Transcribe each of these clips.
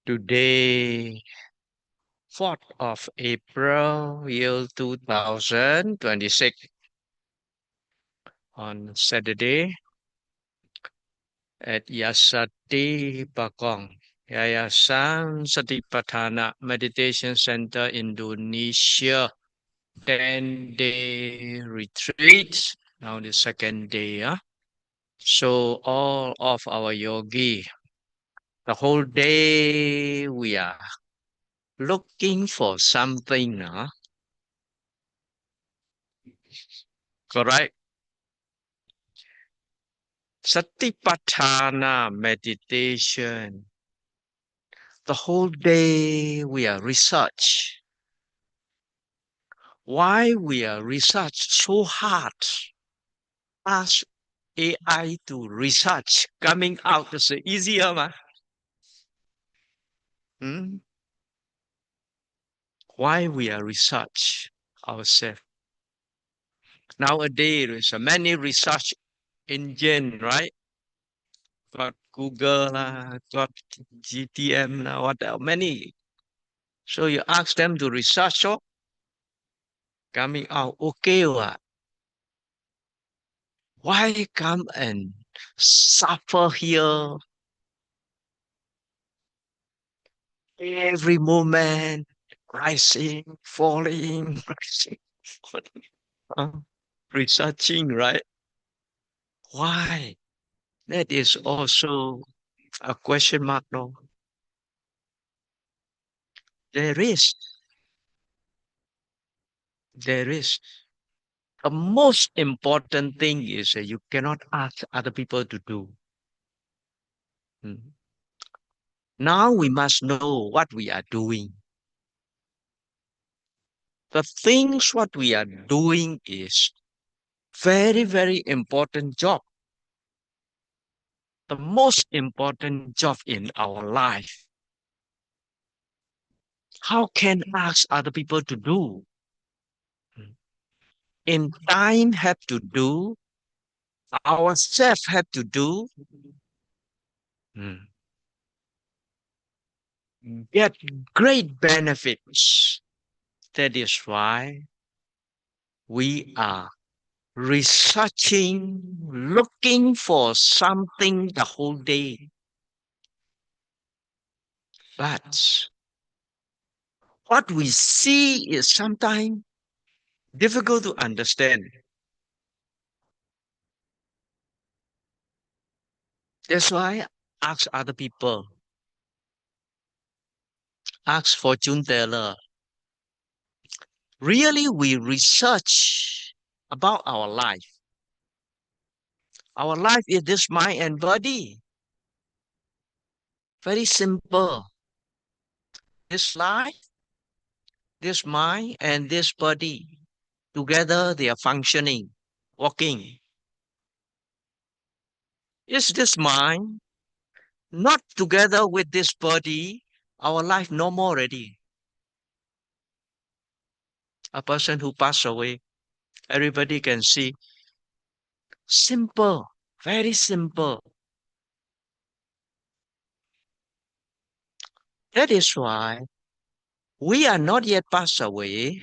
Today, 4th of April, year 2026, on Saturday at Yasati Bakong, Yayasan Satipatthana Meditation Center, Indonesia. 10-day retreat. Now the second day. So all of our yogi, the whole day we are looking for something. Correct? Satipatthana meditation. The whole day we are research. Why we are research so hard? Ask AI to research. Coming out is easier, ma. Hmm? Why we are research ourselves? Nowadays, there's a many research engine, right? Got Google, got GTM, what else? Many. So you ask them to research, so coming out, okay, what? Why come and suffer here every moment, rising, falling, rising, falling, researching, right? Why? That is also a question mark, no? There is. There is. The most important thing is that you cannot ask other people to do. Mm. Now we must know what we are doing. The things what we are doing is very, very important job. The most important job in our life. How can ask other people to do? Mm. In time have to do, ourselves have to do. Mm. Get great benefits. That is why we are researching, looking for something the whole day. But what we see is sometimes difficult to understand. That's why I ask other people, ask fortune teller. Really, we research about our life. Our life is this mind and body. Very simple. This life, this mind, and this body together they are functioning, working. Is this mind not together with this body? Our life no more already. A person who passed away, everybody can see. Simple, very simple. That is why we are not yet passed away.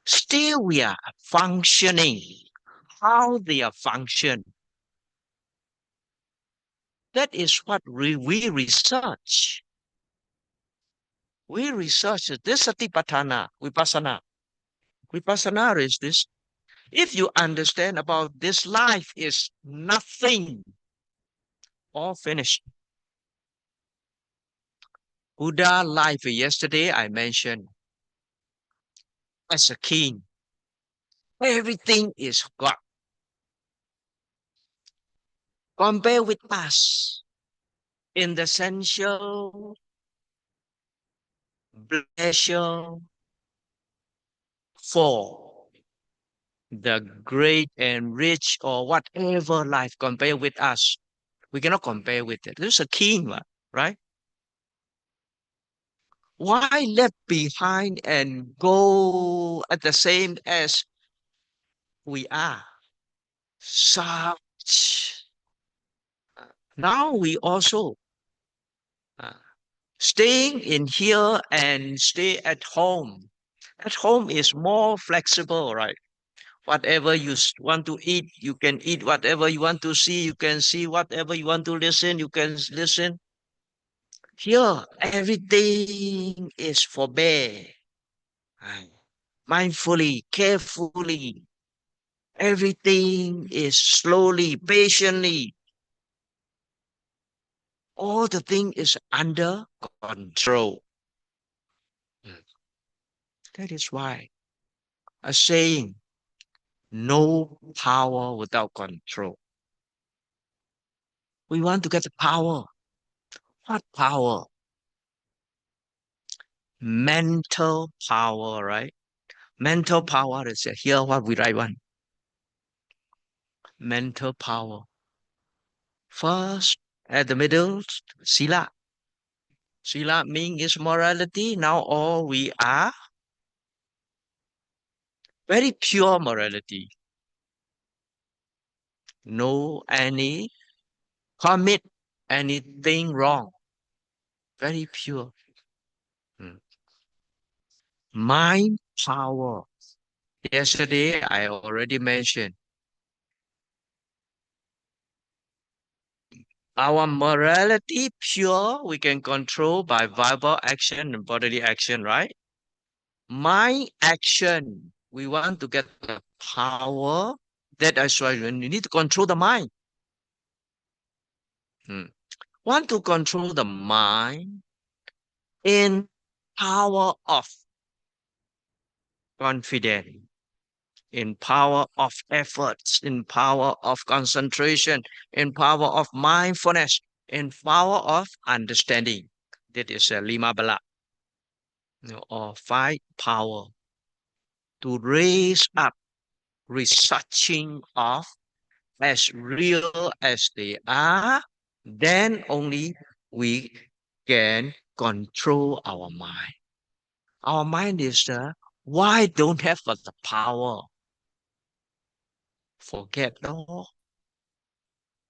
Still, we are functioning. How they are function. That is what we research. We research this satipatthana, vipassana. Vipassana is this. If you understand about this life is nothing, all finished. Buddha life yesterday I mentioned as a king. Everything is God. Compare with us in the sensual pleasure for the great and rich or whatever life compare with us. We cannot compare with it. There's a king, right? Why left behind and go at the same as we are? Such. Now we also Uh, Staying in here and stay at home. At home is more flexible, right? Whatever you want to eat, you can eat. Whatever you want to see, you can see. Whatever you want to listen, you can listen. Here, everything is forbade. Mindfully, carefully. Everything is slowly, patiently. All the thing is under control. Mm. That is why a saying, no power without control. We want to get the power. What power? Mental power, right? Mental power is here what we write one. Mental power. First, at the middle, sila. Sila means is morality. Now all we are very pure morality. No any commit anything wrong. Very pure. Mm. Mind power. Yesterday I already mentioned our morality pure, we can control by verbal action and bodily action, right? Mind action, we want to get the power. That is why you need to control the mind. Hmm. Want to control the mind in power of confidence, in power of efforts, in power of concentration, in power of mindfulness, in power of understanding. That is a lima bala, or five power to raise up researching of as real as they are, then only we can control our mind. Our mind is why don't have the power? Forget no,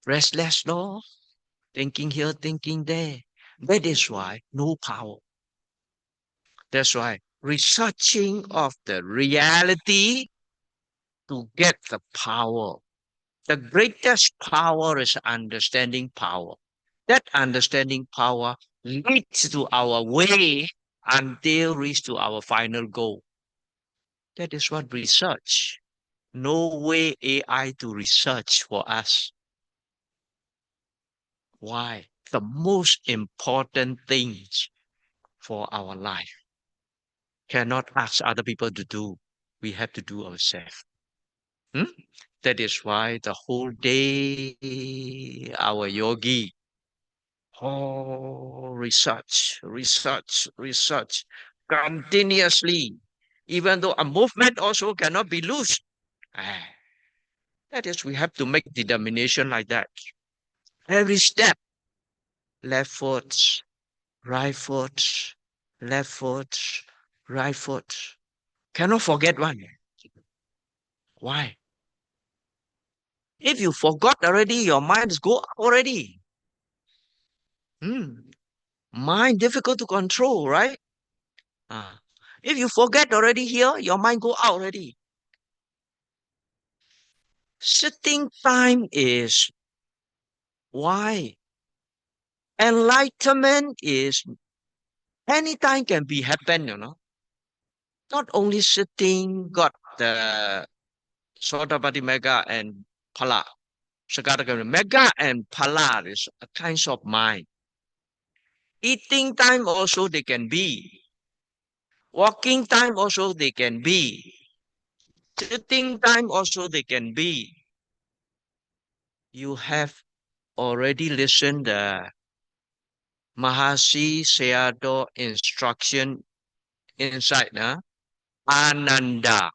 restless no, thinking here, thinking there. That is why no power. That's why researching of the reality to get the power. The greatest power is understanding power. That understanding power leads to our way until reach to our final goal. That is what research. No way AI to research for us. Why? The most important things for our life cannot ask other people to do. We have to do ourselves. Hmm? That is why the whole day our yogi, oh, research continuously. Even though a movement also cannot be loose. Ah, that is, we have to make determination like that. Every step, left foot, right foot, left foot, right foot. Cannot forget one. Why? If you forgot already, your mind is go already. Hmm. Mind difficult to control, right? Ah. If you forget already here, your mind go out already. Sitting time is why. Enlightenment is anytime can be happen. Not only sitting got the Sodapati Mega and Pala. Sagadaga Mega and Pala is a kinds of mind. Eating time also they can be. Walking time also they can be. Sitting time also they can be. You have already listened the Mahasi Sayadaw instruction inside, Ananda.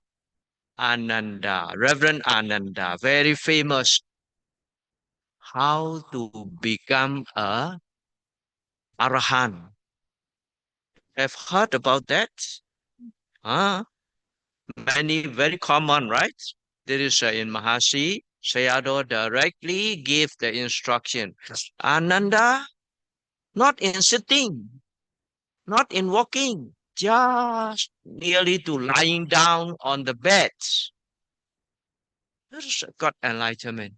Ananda, Reverend Ananda, very famous. How to become a Arahant. Have heard about that? Huh? Many, very common, right? There is in Mahasi, Sayadaw directly give the instruction. Ananda, not in sitting, not in walking, just merely to lying down on the bed. That is got enlightenment.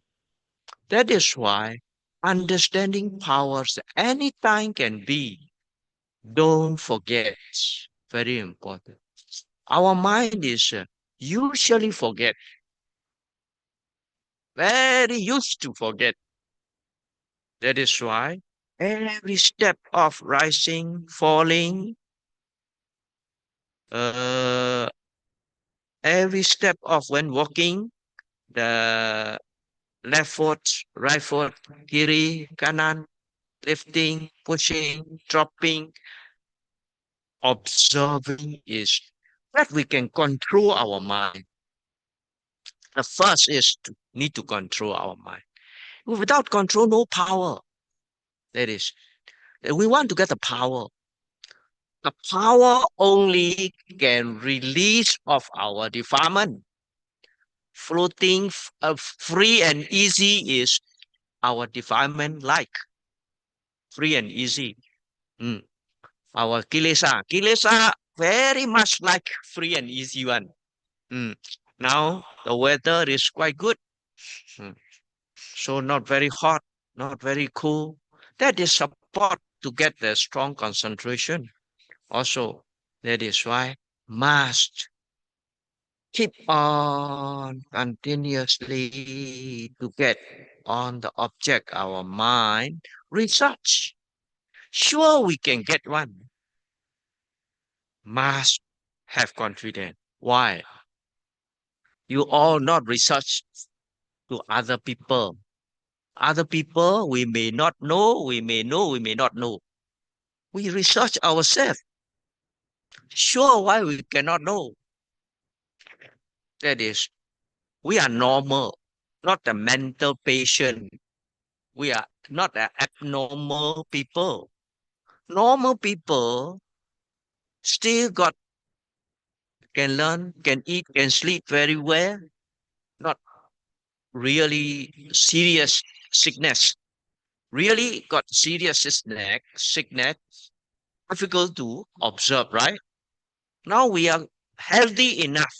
That is why understanding powers anytime can be. Don't forget. Very important. Our mind is usually forget, very used to forget. That is why every step of rising, falling, uh, every step of when walking, the left foot, right foot, kiri, kanan, lifting, pushing, dropping, observing is that we can control our mind. The first is to need to control our mind. Without control, no power. That is, we want to get the power. The power only can release of our defilement. Floating, free and easy is our defilement like free and easy. Mm. Our kilesa very much like free and easy one. Mm. Now the weather is quite good. Mm. So not very hot, not very cool. That is support to get the strong concentration. Also, that is why must keep on continuously to get on the object our mind research. Sure, we can get one. Must have confidence. Why? You all not research to other people. Other people, we may not know, we may know, we may not know. We research ourselves. Sure, why we cannot know? That is, we are normal, not a mental patient. We are not a abnormal people. Normal people still got can learn, can eat, can sleep very well. Not really serious sickness. Really got serious sickness, difficult to observe, right? Now we are healthy enough,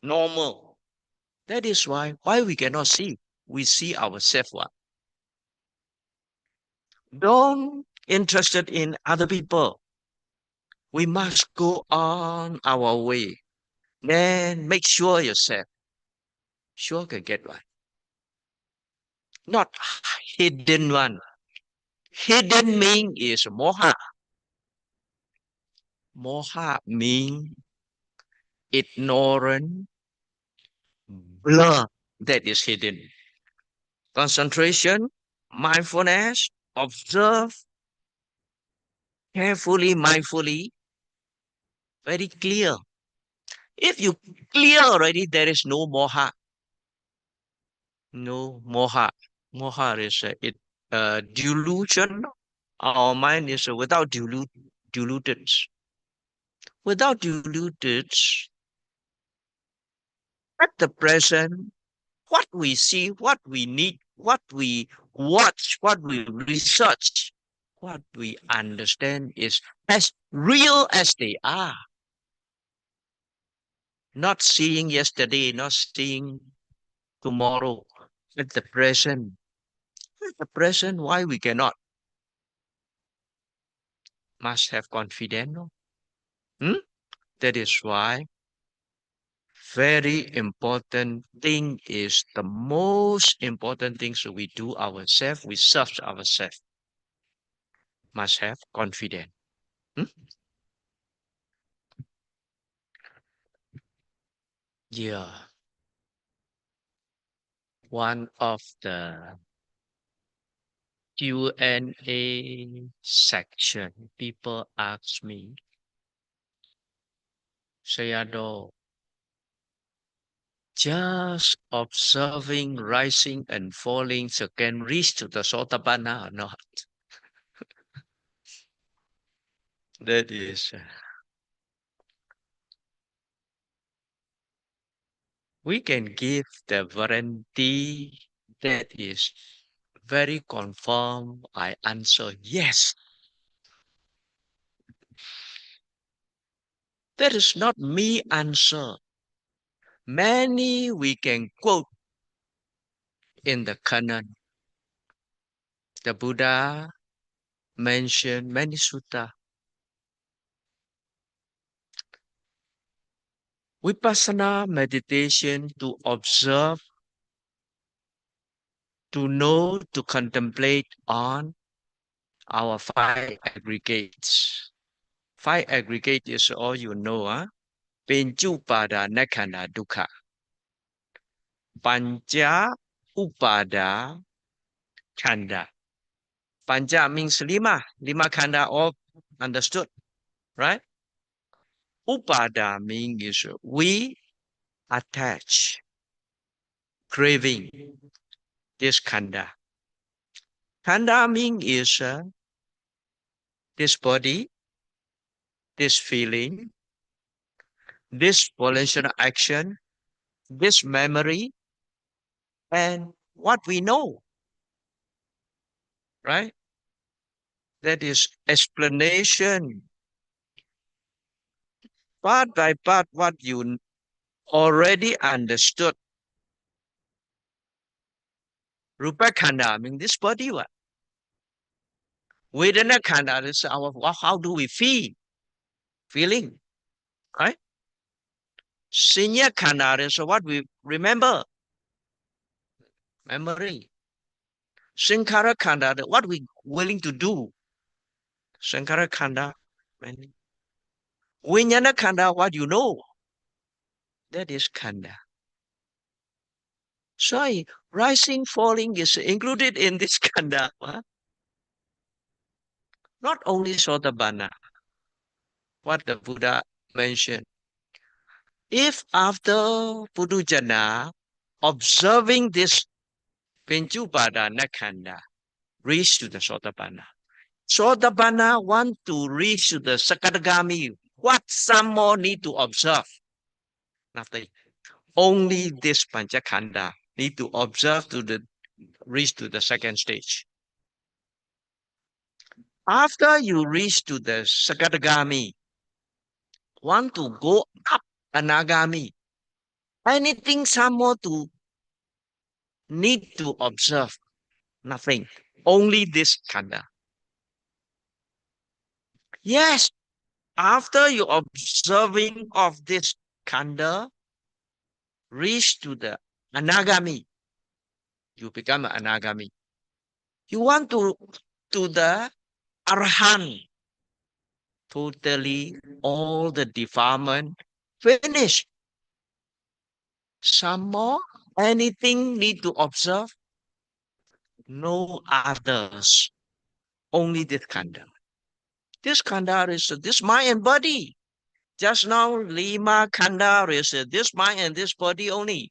normal. That is why we cannot see. We see ourselves. What? Don't interested in other people. We must go on our way. Then make sure yourself sure can get one. Not hidden one. Hidden mean is moha. Moha mean ignorant, blur. That is hidden. Concentration, mindfulness, observe carefully, mindfully, very clear. If you clear already, there is no moha. No moha. Moha is delusion. Our mind is without diluted. Without diluted, at the present, what we see, what we need, what we watch, what we research, what we understand is as real as they are. Not seeing yesterday, not seeing tomorrow. At the present. At the present, why we cannot? Must have confidence. No? Hmm? That is why very important thing is the most important things we do ourselves, we serve ourselves. Must have confidence. Hmm? Yeah. One of the Q&A section, people ask me, Sayadaw, just observing rising and falling, so can reach to the Sotabana or not? That is, we can give the warranty that is very confirm. I answer yes. That is not me answer. Many we can quote in the canon. The Buddha mentioned many sutta. Vipassana meditation to observe, to know, to contemplate on our five aggregates. Five aggregate is all you know, huh? Penchupada Nakanda Dukkha. Pancha Upada Kanda. Pancha means lima. Lima kanda all understood, right? Upada means we attach, craving this kanda. Kanda means is this body, this feeling, this volitional action, this memory, and what we know, right? That is explanation, part by part, what you already understood. Rupa Khanda means this body. What? Vedana Khanda is our how do we feel? Feeling, right? Senior Khanda is what we remember, memory. Sankara Khanda, what we willing to do. Sankara Khanda, Vijnana Khanda, what you know. That is Khanda. So rising, falling is included in this Khanda. Huh? Not only Sotabana, what the Buddha mentioned. If after Pudujana, observing this Penchupada Nakhanda, reach to the Sotabana. Sotabana want to reach to the Sakadagami. What some more need to observe? Nothing. Only this Panchakhanda need to observe to the reach to the second stage. After you reach to the Sakadagami, want to go up Anagami, anything some more to need to observe? Nothing. Only this Khanda. Yes, after you observing of this Khanda, reach to the Anagami, you become an Anagami. You want to the Arhan, totally all the defilement finish. Some more, anything need to observe? No others, only this Khanda. This Khanda is this mind and body. Just now, Lima Khanda is this mind and this body only.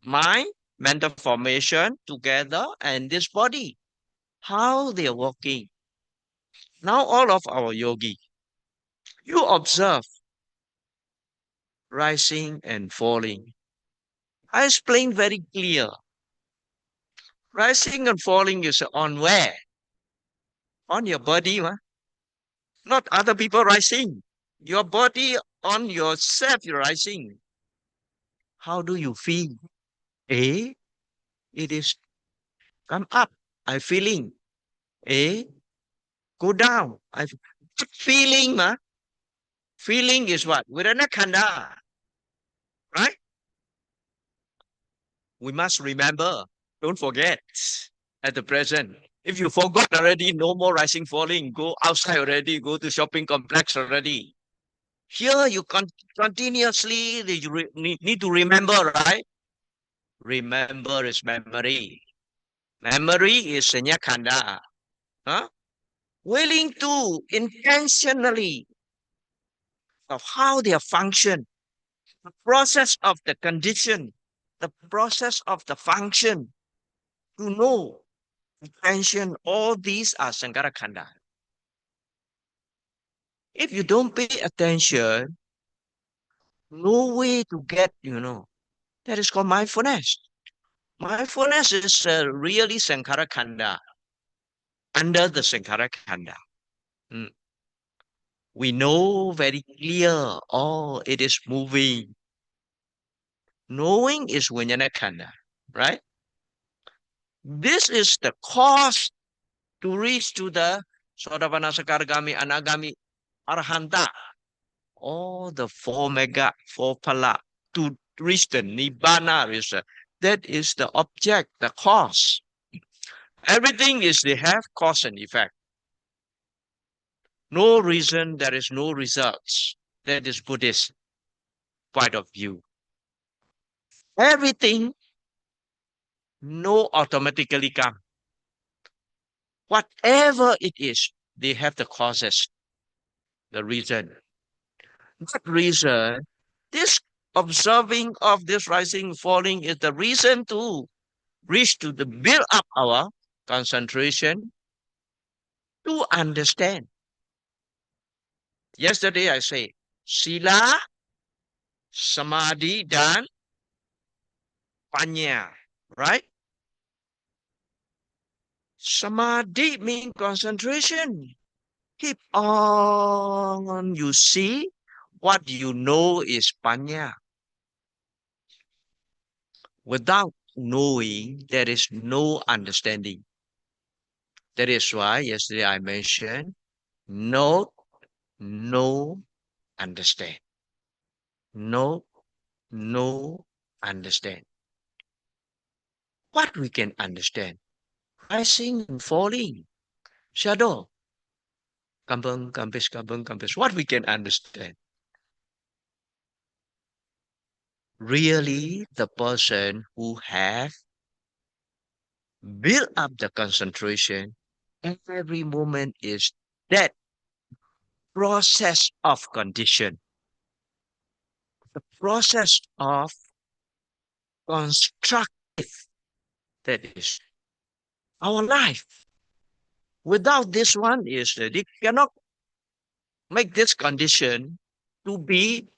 Mind, mental formation together, and this body. How they are working. Now, all of our yogi, you observe rising and falling. I explain very clear. Rising and falling is on where? On your body, huh? Not other people rising. Your body on yourself rising. How do you feel? A, it is come up. I feeling. A, go down. I feeling, ma. Feeling is what? Vedana Khanda, right? We must remember. Don't forget at the present. If you forgot already, no more rising, falling. Go outside already. Go to shopping complex already. Here you continuously need to remember, right? Remember is memory. Memory is Sanya Khanda. Huh? Willing to intentionally of how they function, the process of the condition, the process of the function, to know, attention, all these are Sankara Khanda. If you don't pay attention, no way to get, that is called mindfulness. Mindfulness is really Sankara Khanda, under the Sankara Khanda. Mm. We know very clear, oh, it is moving. Knowing is Vijnana Khanda, right? This is the cause to reach to the Sotapanna, Sakaragami, Anagami, Arhanta, all the four mega, four pala, to reach the Nibbana. That is the object, the cause. Everything is they have cause and effect. No reason, there is no results. That is Buddhist point of view. Everything no automatically come. Whatever it is, they have the causes, the reason. That reason, this observing of this rising falling is the reason to reach to the build up our concentration to understand. Yesterday I say, Sila, Samadhi, dan Panya, right? Samadhi means concentration. Keep on, you see, what you know is Panya. Without knowing, there is no understanding. That is why yesterday I mentioned, know, know, understand. Know, know, understand. What we can understand? Rising and falling, shadow, kampung, kampis, kampung, kampis. What we can understand? Really, the person who have built up the concentration every moment is that process of condition, the process of constructive, that is our life. Without this one is that they cannot make this condition to be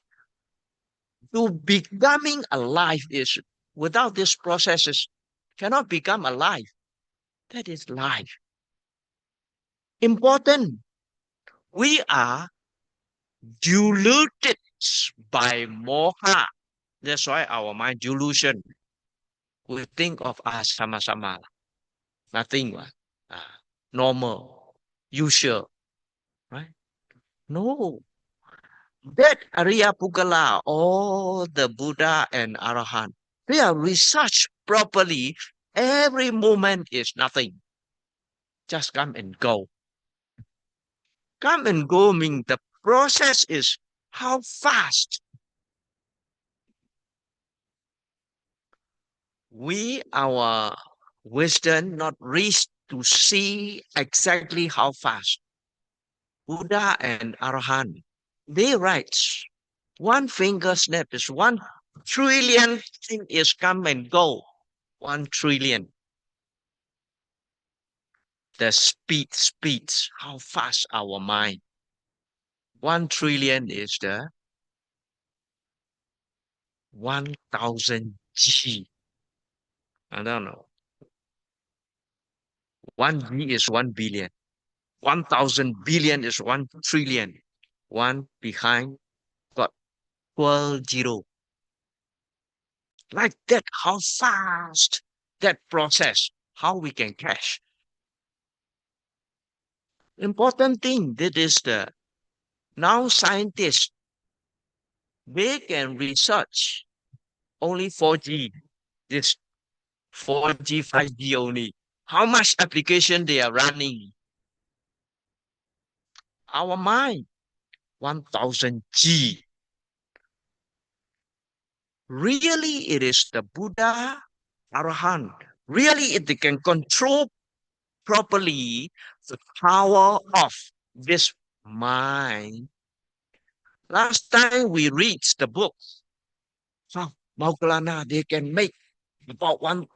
to becoming alive is without this processes cannot become alive. That is life. Important. We are diluted by moha. That's why our mind delusion. We think of us sama-sama. Nothing. Normal. Usual. Right? No. That Arya Pugala, all the Buddha and Arahant, they are researched properly. Every moment is nothing. Just come and go. Come and go means the process is how fast we, our wisdom, not reach to see exactly how fast. Buddha and Arahant, they write one finger snap is 1 trillion thing is come and go. 1 trillion. The speed, how fast our mind. 1 trillion is the 1,000 G. I don't know. 1 G is 1 billion. 1,000 billion is 1 trillion. One behind got 12 zero. Like that, how fast that process, how we can catch. Important thing, that is the now scientists, they can research only 4G, this 4G, 5G only. How much application they are running? Our mind, 1,000 G. Really, it is the Buddha, Arahant. Really, they can control properly the power of this mind. Last time we read the book, Maukulana, they can make about one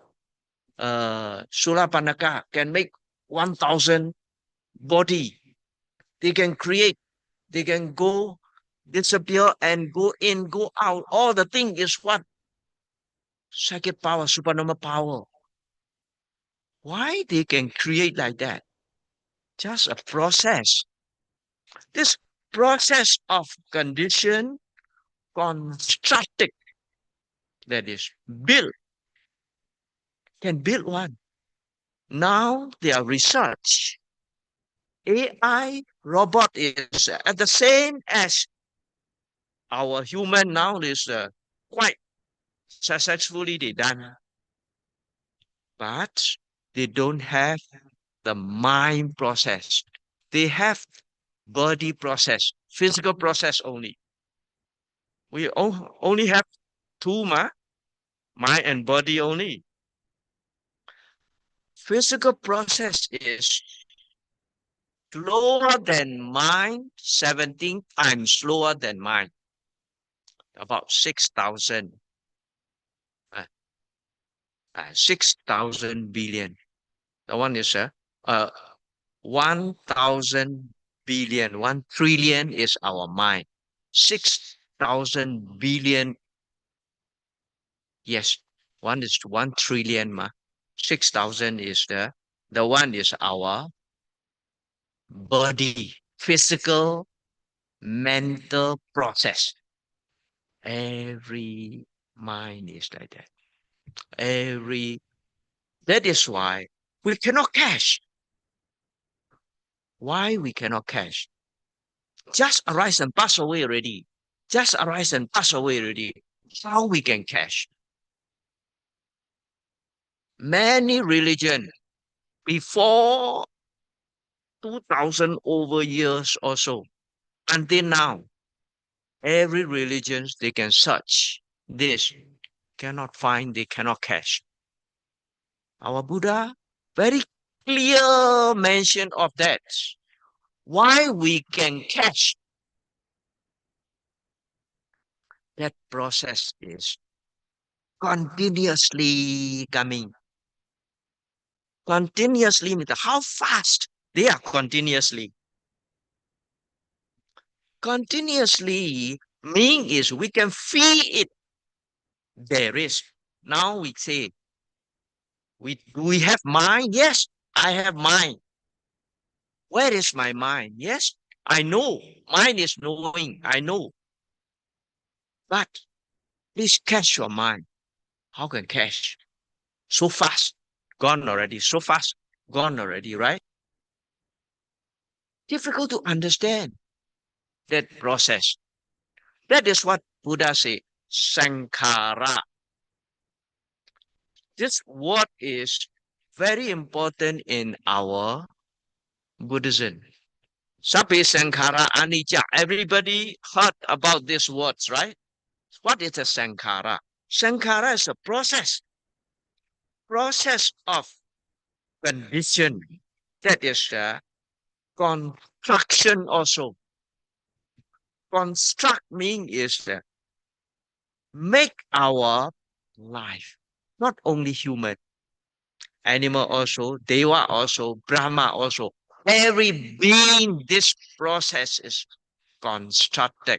Sulapanaka can make 1,000 body. They can create, they can go disappear and go in, go out. All the thing is what? Psychic power, supernova power. Why they can create like that? Just a process. This process of condition constructed, that is build, can build one. Now their research, AI robot is at the same as our human now is quite successfully they done, but they don't have the mind process. They have body process, physical process only. We only have two, mind and body only. Physical process is slower than mind, 17 times slower than mind, about 6,000, 6,000 billion. The one is 1,000 billion, 1 trillion is our mind. 6,000 billion, yes, one is 1 trillion, 6,000 is the one is our body, physical, mental process. Every mind is like that. That is why we cannot cash. Why we cannot cash? Just arise and pass away already. Just arise and pass away already. How we can cash? Many religion before 2,000 over years or so, until now, every religion they can search this, cannot find, they cannot catch. Our Buddha very clear mention of that. Why we can catch? That process is continuously coming. Continuously means how fast they are continuously. Continuously mean is we can feel it. There is. Now we say, we have mind? Yes, I have mind. Where is my mind? Yes, I know. Mind is knowing. I know. But please catch your mind. How can catch? So fast. Gone already. So fast. Gone already, right? Difficult to understand that process. That is what Buddha say. Sankhara. This word is very important in our Buddhism. Sabbe Sankhara Anicca. Everybody heard about these words, right? What is a Sankhara? Sankhara is a process of condition. That is construction also. Construct mean is make our life, not only human, animal also, Deva also, Brahma also. Every being, this process is constructed.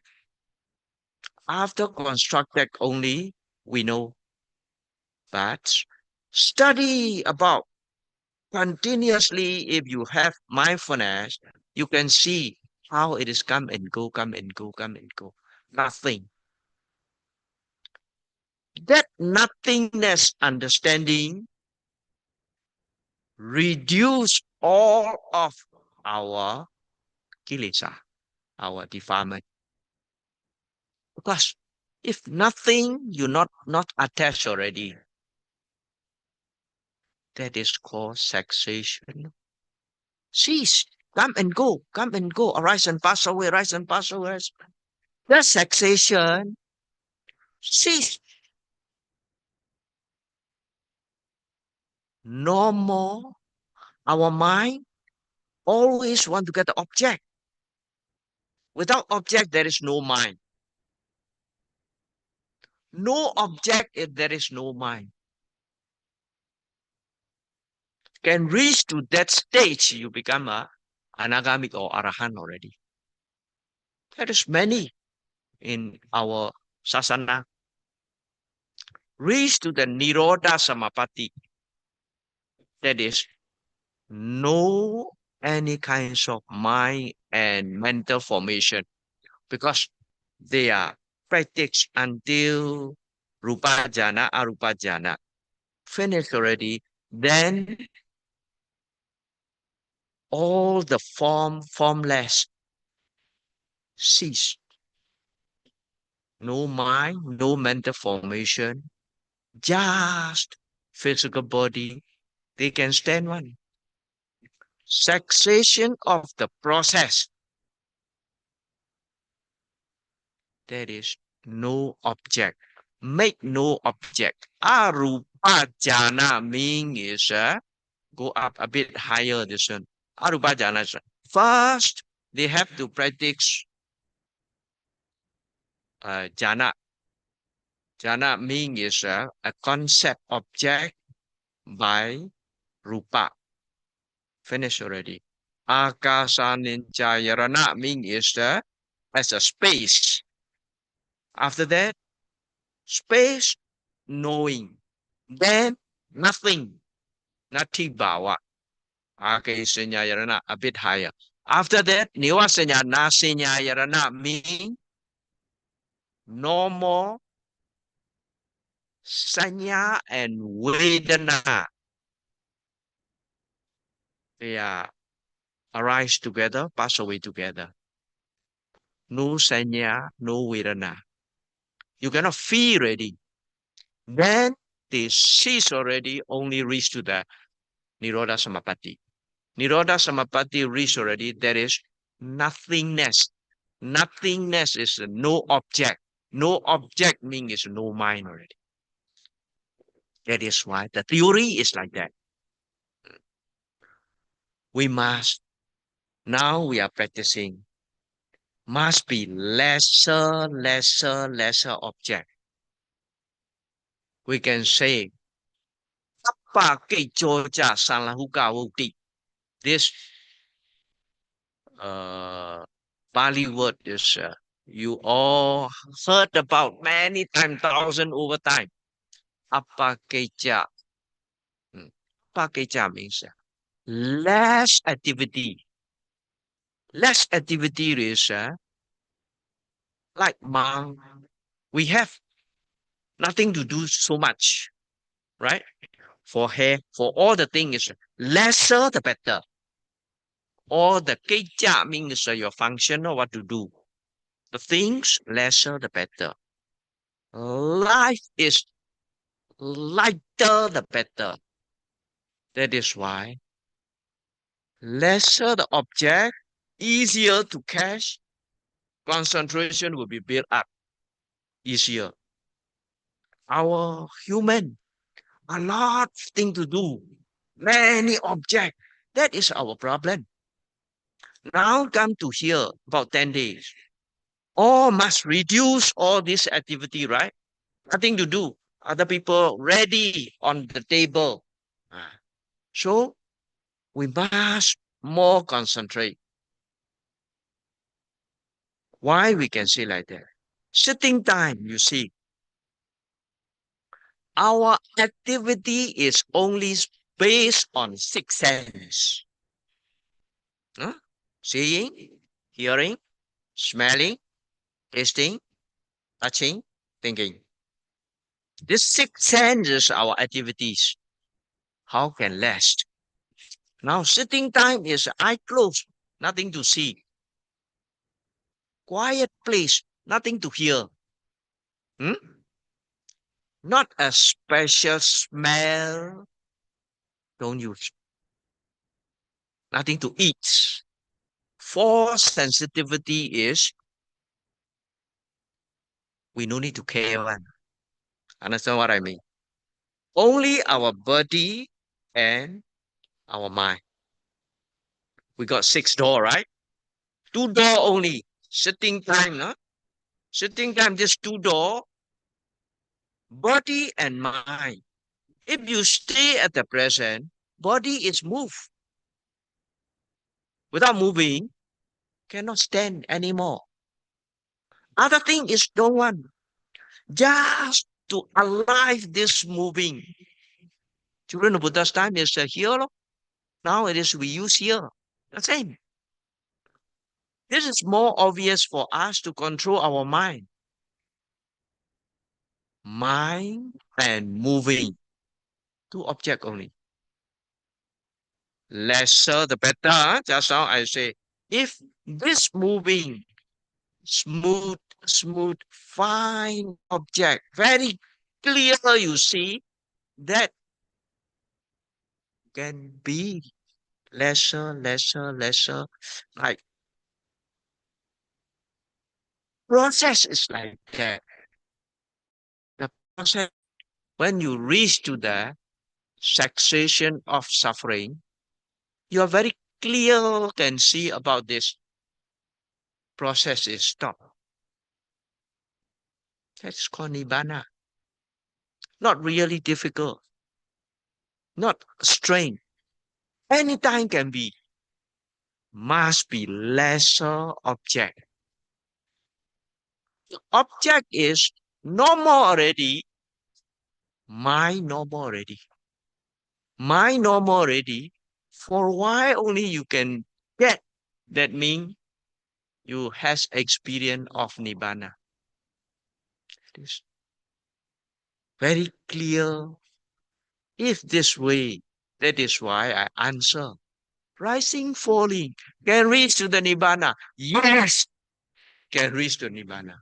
After constructed only, we know. But study about continuously, if you have mindfulness, you can see how it is come and go, come and go, come and go. Nothing. That nothingness understanding reduce all of our kilesa, our defilement. Because if nothing, you're not attached already. That is called cessation. Cease. Come and go, arise and pass away, rise and pass away. The cessation cease. No more. Our mind always want to get the object. Without object, there is no mind. No object if there is no mind. Can reach to that stage, you become a anagamic or arahant already. There is many in our sasana. Reach to the nirodha samapatti. That is no any kinds of mind and mental formation, because they are practiced until Rupa Jhana, Arupa Jhana. Finished already. Then all the formless cease. No mind, no mental formation, just physical body. They can stand one. Cessation of the process. There is no object. Make no object. Arupa jhana mean is go up a bit higher this one. Arupa jhana is first they have to practice jhana. Jhana mean is a concept object by rupa. Finish already. Akasaninchayarana mean is as a space. After that, space, knowing. Then nothing. Nothing bawa. Akasaninchayarana a bit higher. After that, niwasanya nasinyayarana mean no more sanya and vedana. They are arise together, pass away together. No sanya, no vedana. You cannot feel already. Then they cease already, only reach to the Nirodha Samapatti. Nirodha Samapatti reach already, there is nothingness. Nothingness is no object. No object means is no mind already. That is why the theory is like that. We must, now we are practicing, must be lesser object. We can say, this Pali word is you all heard about many times, thousand over time. Apakecha. Apakecha means less activity. Less activity is like monk. We have nothing to do so much, right? For hair, for all the things, lesser the better. All the keja means your function or what to do. The things, lesser the better. Life is lighter the better. That is why lesser the object, easier to catch, concentration will be built up easier. Our human, a lot of things to do, many objects. That is our problem. Now come to here about 10 days. All must reduce all this activity, right? Nothing to do. Other people ready on the table. So we must more concentrate. Why we can say like that? Sitting time, you see. Our activity is only based on six senses. Huh? Seeing, hearing, smelling, tasting, touching, thinking. These six senses are our activities. How can last? Now sitting time is eye closed, nothing to see. Quiet place, nothing to hear. Hmm? Not a special smell. Don't use. Nothing to eat. For sensitivity is we no need to care one. Understand what I mean? Only our body and our mind. We got six door, right? Two door only. Sitting time, no? Sitting time, just two door. Body and mind. If you stay at the present, body is moved. Without moving, cannot stand anymore. Other thing is don't want. Just to alive this moving. During the Buddha's time is here. Now it is we use here. The same. This is more obvious for us to control our mind. Mind and moving. Two objects only. Lesser the better. Just now I say, if this moving, smooth, fine object, very clear, you see, that can be lesser. Like process is like that. The process, when you reach to the cessation of suffering, you are very clear, can see about this process is stopped. That's called nibbana. Not really difficult, not strange. Anytime can be. Must be lesser object. The object is normal already. Mind normal already. Mind normal already. For why only you can get, that means you has experience of nibbana. It is very clear. If this way, that is why I answer. Rising, falling, can reach to the nibbana. Yes, can reach to nibbana.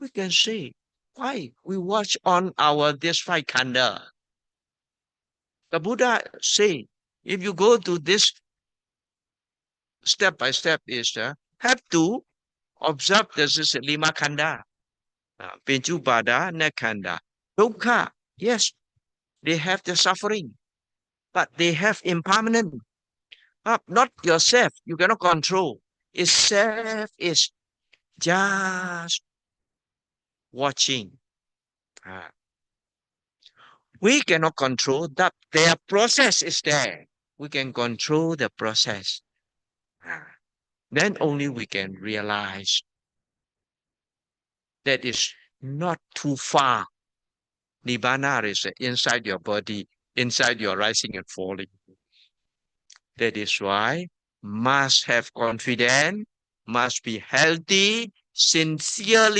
We can say, why? We watch on our this five khandha. The Buddha say, if you go to this step by step is have to observe this is lima khandha. Pinchupada, nekanda. Dukkha, yes, they have the suffering, but they have impermanent. Not yourself, you cannot control. Itself is just watching. Uh, we cannot control that. Their process is there. We can control the process. Uh, then only we can realize that is not too far. Nibbana is inside your body, inside your rising and falling. That is why must have confidence, must be healthy, sincerely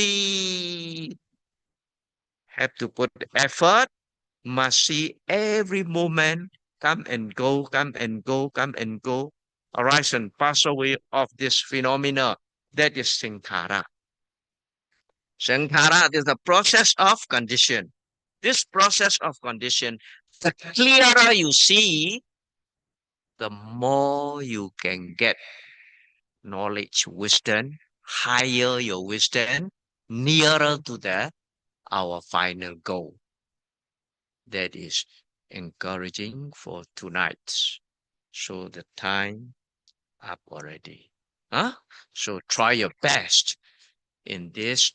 have to put effort, must see every moment come and go, come and go, come and go, arise and pass away of this phenomena. That is sankhara. Sankhara is the process of condition. This process of condition, the clearer you see, the more you can get knowledge, wisdom, higher your wisdom, nearer to the our final goal. That is encouraging for tonight. So the time up already. Huh? So try your best in this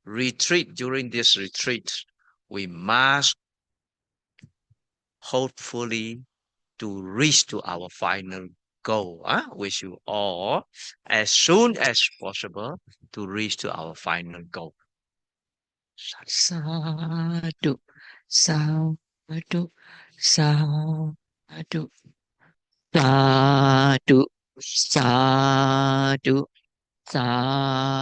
retreat. During this retreat, we must hopefully to reach to our final goal. Wish you all as soon as possible to reach to our final goal. Sadhu, sadhu, sadhu, sadhu, sadhu, sadhu.